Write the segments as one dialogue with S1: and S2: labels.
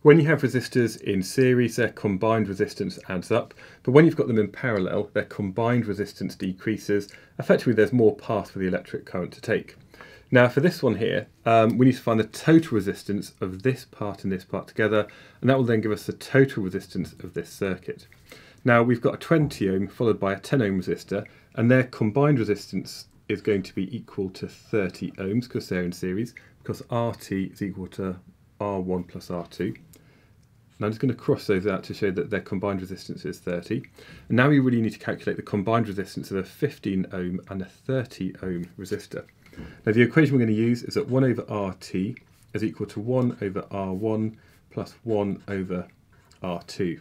S1: When you have resistors in series, their combined resistance adds up, but when you've got them in parallel, their combined resistance decreases. Effectively, there's more path for the electric current to take. Now, for this one here, we need to find the total resistance of this part and this part together, and that will then give us the total resistance of this circuit. Now, we've got a 20 ohm followed by a 10 ohm resistor, and their combined resistance is going to be equal to 30 ohms because they're in series, because RT is equal to R1 plus R2. And I'm just going to cross those out to show that their combined resistance is 30. And now we really need to calculate the combined resistance of a 15 ohm and a 30 ohm resistor. Now the equation we're going to use is that 1 over RT is equal to 1 over R1 plus 1 over R2.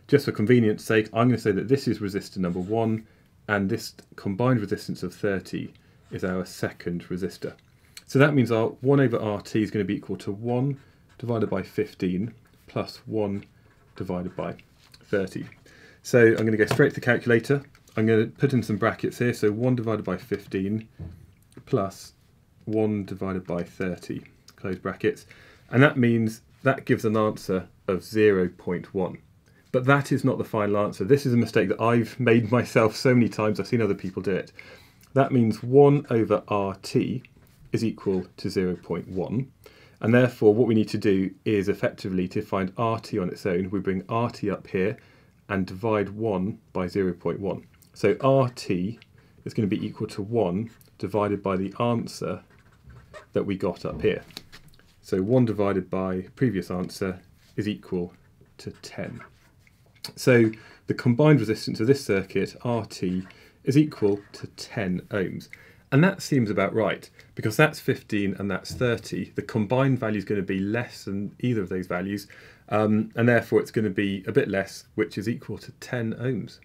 S1: Just for convenience sake, I'm going to say that this is resistor number 1, and this combined resistance of 30 is our second resistor. So that means our 1 over RT is going to be equal to 1 divided by 15 plus 1 divided by 30. So I'm going to go straight to the calculator. I'm going to put in some brackets here. So 1 divided by 15 plus 1 divided by 30, close brackets. And that means that gives an answer of 0.1. But that is not the final answer. This is a mistake that I've made myself so many times. I've seen other people do it. That means 1 over RT is equal to 0.1. And therefore, what we need to do is effectively to find RT on its own, we bring RT up here and divide 1 by 0.1. So RT is going to be equal to 1 divided by the answer that we got up here. So 1 divided by previous answer is equal to 10. So the combined resistance of this circuit, RT, is equal to 10 ohms. And that seems about right, because that's 15 and that's 30. The combined value is going to be less than either of those values, and therefore it's going to be a bit less, which is equal to 10 ohms.